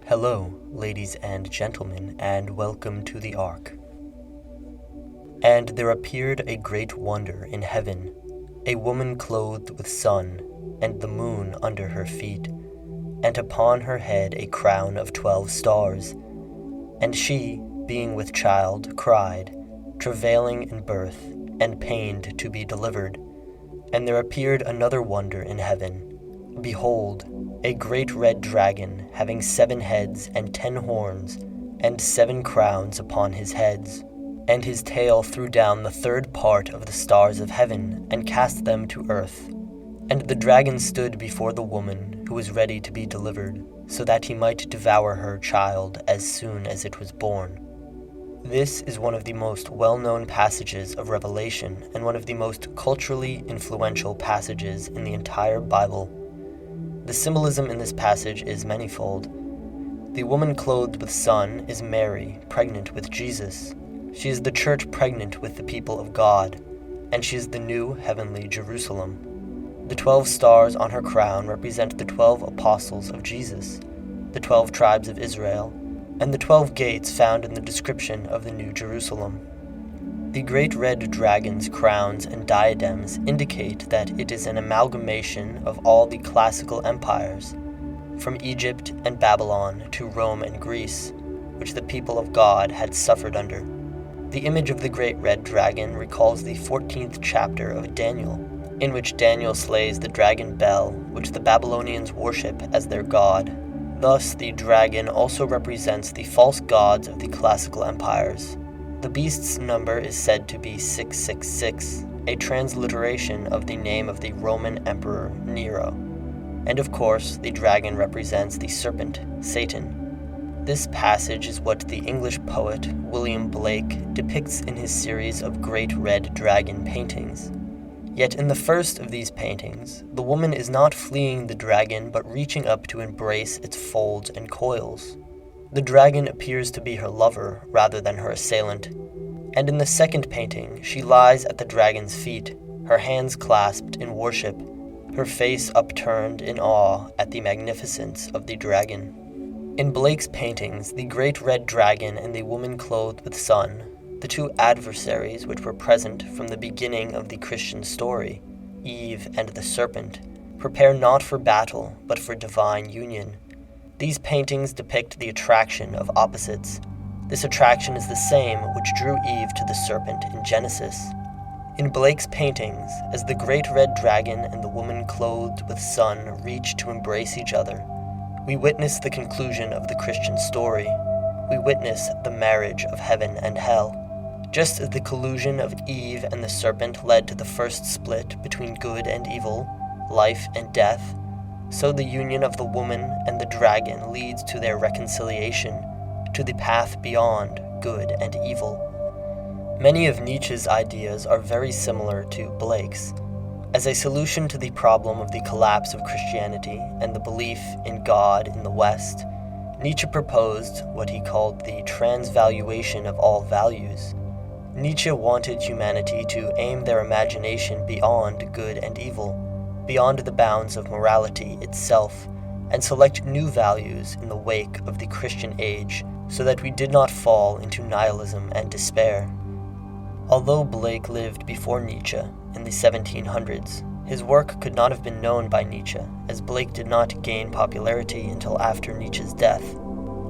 Hello, ladies and gentlemen, and welcome to the Ark. And there appeared a great wonder in heaven, a woman clothed with sun, and the moon under her feet, and upon her head a crown of 12 stars. And she, being with child, cried, travailing in birth, and pained to be delivered. And there appeared another wonder in heaven. Behold, a great red dragon, having 7 heads and 10 horns, and 7 crowns upon his heads. And his tail threw down the 3rd part of the stars of heaven, and cast them to earth. And the dragon stood before the woman, who was ready to be delivered, so that he might devour her child as soon as it was born. This is one of the most well-known passages of Revelation, and one of the most culturally influential passages in the entire Bible. The symbolism in this passage is manifold. The woman clothed with sun is Mary, pregnant with Jesus. She is the church pregnant with the people of God, and she is the new heavenly Jerusalem. The 12 stars on her crown represent the 12 apostles of Jesus, the 12 tribes of Israel, and the 12 gates found in the description of the New Jerusalem. The great red dragon's crowns and diadems indicate that it is an amalgamation of all the classical empires, from Egypt and Babylon to Rome and Greece, which the people of God had suffered under. The image of the great red dragon recalls the 14th chapter of Daniel, in which Daniel slays the dragon Bel, which the Babylonians worship as their god. Thus, the dragon also represents the false gods of the classical empires. The beast's number is said to be 666, a transliteration of the name of the Roman Emperor Nero. And of course, the dragon represents the serpent, Satan. This passage is what the English poet William Blake depicts in his series of great red dragon paintings. Yet in the first of these paintings, the woman is not fleeing the dragon but reaching up to embrace its folds and coils. The dragon appears to be her lover rather than her assailant. And in the second painting, she lies at the dragon's feet, her hands clasped in worship, her face upturned in awe at the magnificence of the dragon. In Blake's paintings, the great red dragon and the woman clothed with sun, the 2 adversaries which were present from the beginning of the Christian story, Eve and the serpent, prepare not for battle but for divine union. These paintings depict the attraction of opposites. This attraction is the same which drew Eve to the serpent in Genesis. In Blake's paintings, as the great red dragon and the woman clothed with sun reach to embrace each other, we witness the conclusion of the Christian story. We witness the marriage of heaven and hell. Just as the collusion of Eve and the serpent led to the first split between good and evil, life and death, so the union of the woman and the dragon leads to their reconciliation, to the path beyond good and evil. Many of Nietzsche's ideas are very similar to Blake's. As a solution to the problem of the collapse of Christianity and the belief in God in the West, Nietzsche proposed what he called the transvaluation of all values. Nietzsche wanted humanity to aim their imagination beyond good and evil, beyond the bounds of morality itself, and select new values in the wake of the Christian age so that we did not fall into nihilism and despair. Although Blake lived before Nietzsche in the 1700s, his work could not have been known by Nietzsche, as Blake did not gain popularity until after Nietzsche's death.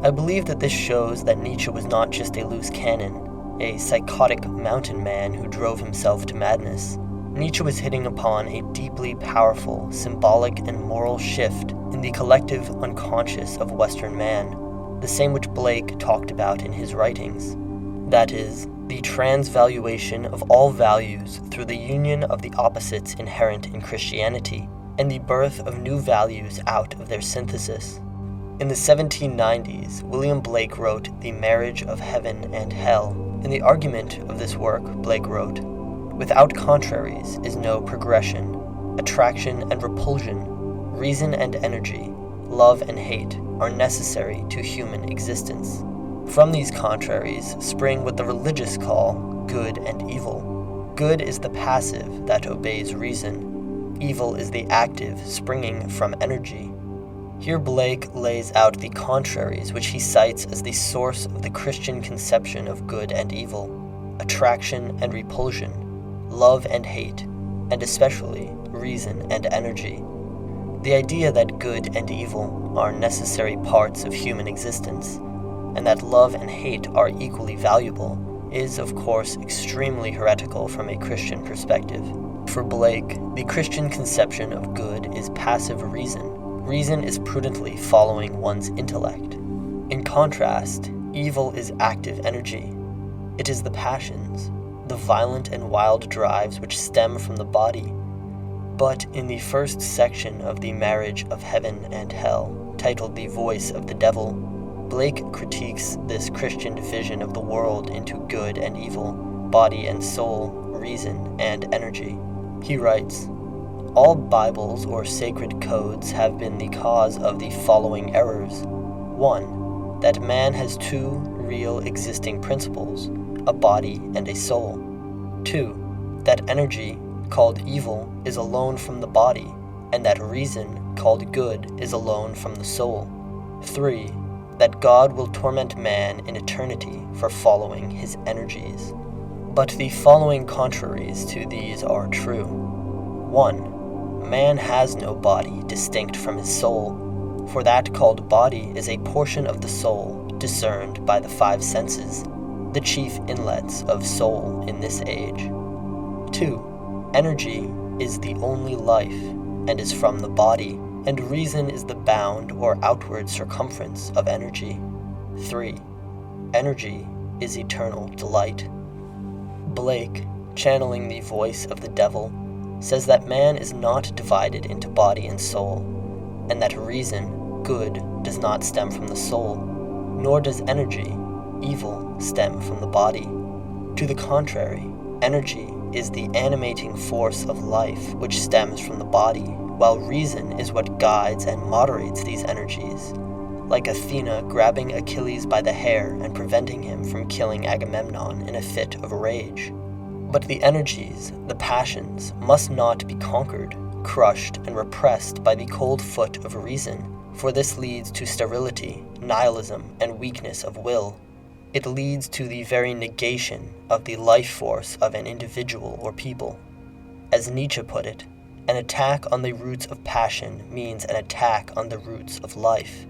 I believe that this shows that Nietzsche was not just a loose cannon, a psychotic mountain man who drove himself to madness. Nietzsche was hitting upon a deeply powerful, symbolic, and moral shift in the collective unconscious of Western man, the same which Blake talked about in his writings. That is, the transvaluation of all values through the union of the opposites inherent in Christianity, and the birth of new values out of their synthesis. In the 1790s, William Blake wrote The Marriage of Heaven and Hell. In the argument of this work, Blake wrote, "Without contraries is no progression. Attraction and repulsion, reason and energy, love and hate are necessary to human existence. From these contraries spring what the religious call good and evil. Good is the passive that obeys reason. Evil is the active springing from energy. Here Blake lays out the contraries which he cites as the source of the Christian conception of good and evil, attraction and repulsion, love and hate, and especially reason and energy. The idea that good and evil are necessary parts of human existence, and that love and hate are equally valuable, is of course extremely heretical from a Christian perspective. For Blake, the Christian conception of good is passive reason. Reason is prudently following one's intellect. In contrast, evil is active energy. It is the passions, the violent and wild drives which stem from the body. But in the first section of The Marriage of Heaven and Hell, titled The Voice of the Devil, Blake critiques this Christian division of the world into good and evil, body and soul, reason and energy. He writes, "All Bibles or sacred codes have been the cause of the following errors. 1. That man has two real existing principles, a body and a soul. 2. That energy, called evil, is alone from the body, and that reason, called good, is alone from the soul. 3. That God will torment man in eternity for following his energies." But the following contraries to these are true. 1. Man has no body distinct from his soul, for that called body is a portion of the soul discerned by the five senses, the chief inlets of soul in this age. 2. Energy is the only life, and is from the body, and reason is the bound or outward circumference of energy. 3. Energy is eternal delight. Blake, channeling the voice of the devil, says that man is not divided into body and soul, and that reason, good, does not stem from the soul, nor does energy, evil, stem from the body. To the contrary, energy is the animating force of life which stems from the body, while reason is what guides and moderates these energies, like Athena grabbing Achilles by the hair and preventing him from killing Agamemnon in a fit of rage. But the energies, the passions, must not be conquered, crushed, and repressed by the cold foot of reason, for this leads to sterility, nihilism, and weakness of will. It leads to the very negation of the life force of an individual or people. As Nietzsche put it, an attack on the roots of passion means an attack on the roots of life.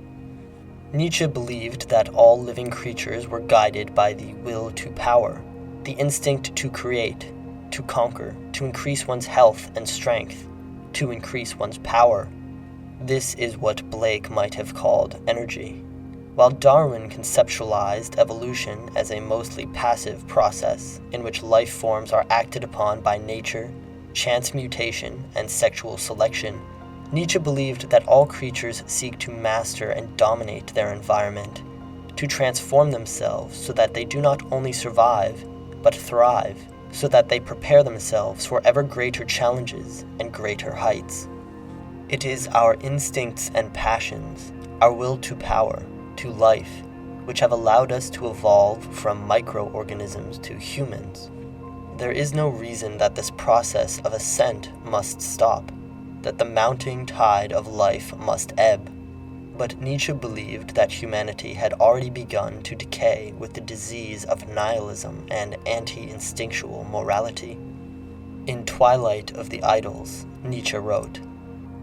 Nietzsche believed that all living creatures were guided by the will to power, the instinct to create, to conquer, to increase one's health and strength, to increase one's power. This is what Blake might have called energy. While Darwin conceptualized evolution as a mostly passive process in which life forms are acted upon by nature, chance mutation, and sexual selection, Nietzsche believed that all creatures seek to master and dominate their environment, to transform themselves so that they do not only survive, but thrive, so that they prepare themselves for ever greater challenges and greater heights. It is our instincts and passions, our will to power, to life, which have allowed us to evolve from microorganisms to humans. There is no reason that this process of ascent must stop, that the mounting tide of life must ebb. But Nietzsche believed that humanity had already begun to decay with the disease of nihilism and anti-instinctual morality. In Twilight of the Idols, Nietzsche wrote,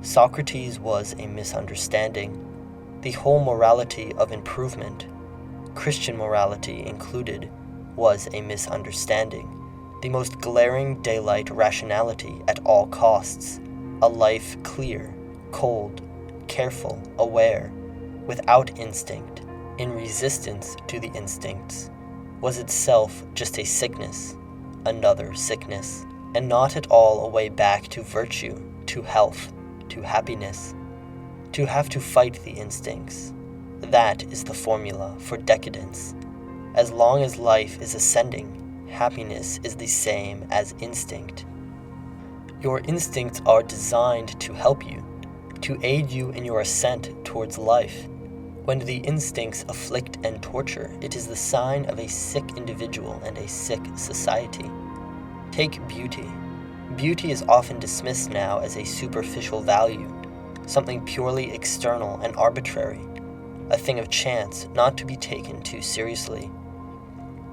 "Socrates was a misunderstanding. The whole morality of improvement, Christian morality included, was a misunderstanding. The most glaring daylight rationality at all costs, a life clear, cold, careful, aware, without instinct, in resistance to the instincts, was itself just a sickness, another sickness, and not at all a way back to virtue, to health, to happiness. To have to fight the instincts, that is the formula for decadence. As long as life is ascending, happiness is the same as instinct. Your instincts are designed to help you, to aid you in your ascent towards life. When the instincts afflict and torture, it is the sign of a sick individual and a sick society. Take beauty. Beauty is often dismissed now as a superficial value. something purely external and arbitrary, a thing of chance not to be taken too seriously.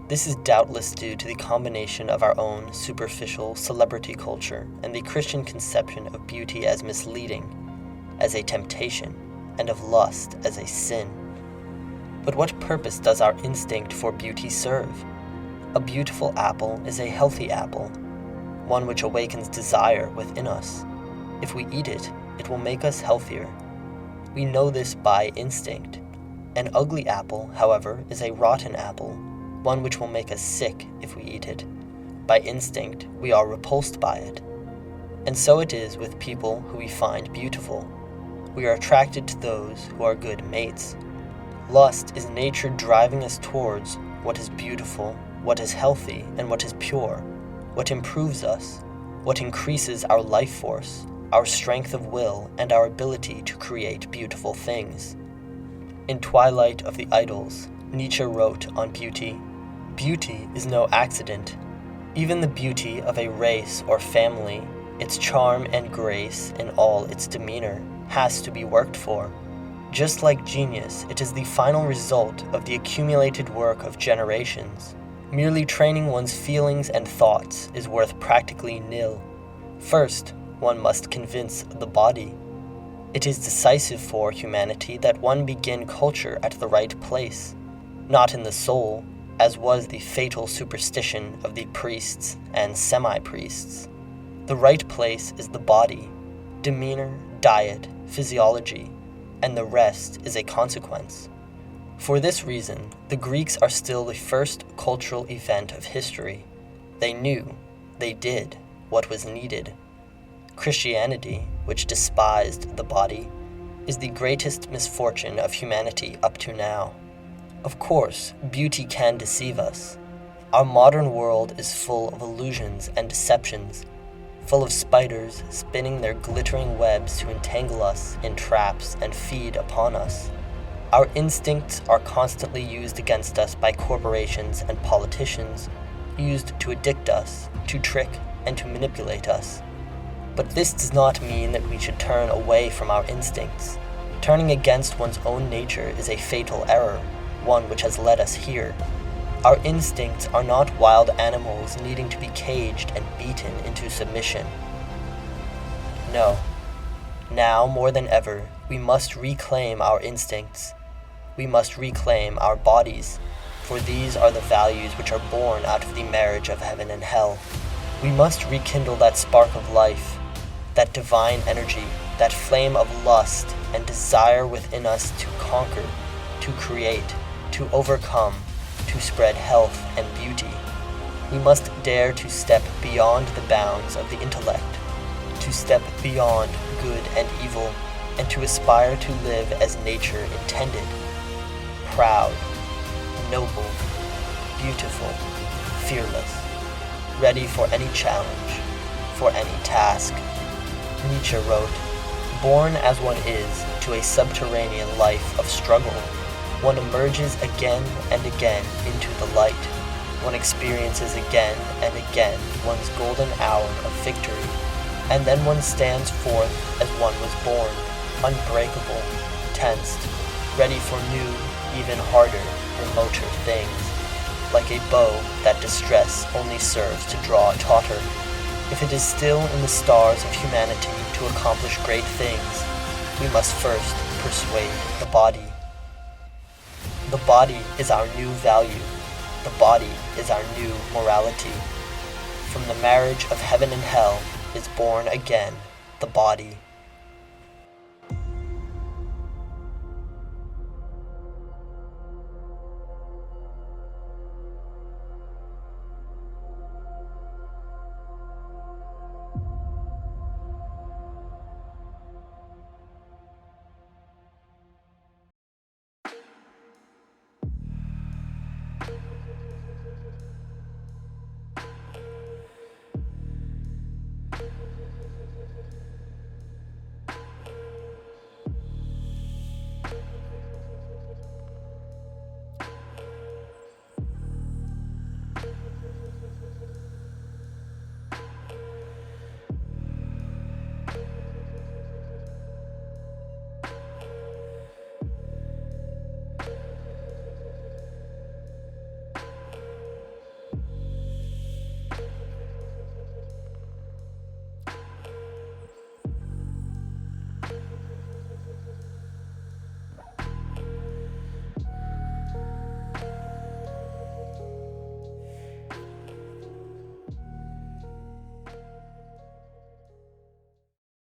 This is doubtless due to the combination of our own superficial celebrity culture and the Christian conception of beauty as misleading, as a temptation, and of lust as a sin. But what purpose does our instinct for beauty serve? A beautiful apple is a healthy apple, one which awakens desire within us. If we eat it, it will make us healthier. We know this by instinct. An ugly apple, however, is a rotten apple, one which will make us sick if we eat it. By instinct, we are repulsed by it. And so it is with people who we find beautiful. We are attracted to those who are good mates. Lust is nature driving us towards what is beautiful, what is healthy, and what is pure, what improves us, what increases our life force, our strength of will, and our ability to create beautiful things. In Twilight of the Idols, Nietzsche wrote on beauty, "Beauty is no accident. Even the beauty of a race or family, its charm and grace in all its demeanor, has to be worked for. Just like genius, it is the final result of the accumulated work of generations. Merely training one's feelings and thoughts is worth practically nil. First, one must convince the body. It is decisive for humanity that one begin culture at the right place, not in the soul, as was the fatal superstition of the priests and semi-priests. The right place is the body, demeanor, diet, physiology, and the rest is a consequence. For this reason, the Greeks are still the first cultural event of history. They knew, they did, what was needed. Christianity, which despised the body, is the greatest misfortune of humanity up to now. Of course, beauty can deceive us. Our modern world is full of illusions and deceptions, full of spiders spinning their glittering webs to entangle us in traps and feed upon us. Our instincts are constantly used against us by corporations and politicians, used to addict us, to trick, and to manipulate us. But this does not mean that we should turn away from our instincts. Turning against one's own nature is a fatal error, one which has led us here. Our instincts are not wild animals needing to be caged and beaten into submission. No. Now, more than ever, we must reclaim our instincts. We must reclaim our bodies, for these are the values which are born out of the marriage of heaven and hell. We must rekindle that spark of life, that divine energy, that flame of lust and desire within us to conquer, to create, to overcome, to spread health and beauty. We must dare to step beyond the bounds of the intellect, to step beyond good and evil, and to aspire to live as nature intended. Proud, noble, beautiful, fearless, ready for any challenge, for any task. Nietzsche wrote, "Born as one is to a subterranean life of struggle, one emerges again and again into the light. One experiences again and again one's golden hour of victory, and then one stands forth as one was born, unbreakable, tensed, ready for new, even harder, remoter things. Like a bow that distress only serves to draw tauter. If it is still in the stars of humanity to accomplish great things, we must first persuade the body. The body is our new value. The body is our new morality. From the marriage of heaven and hell is born again the body."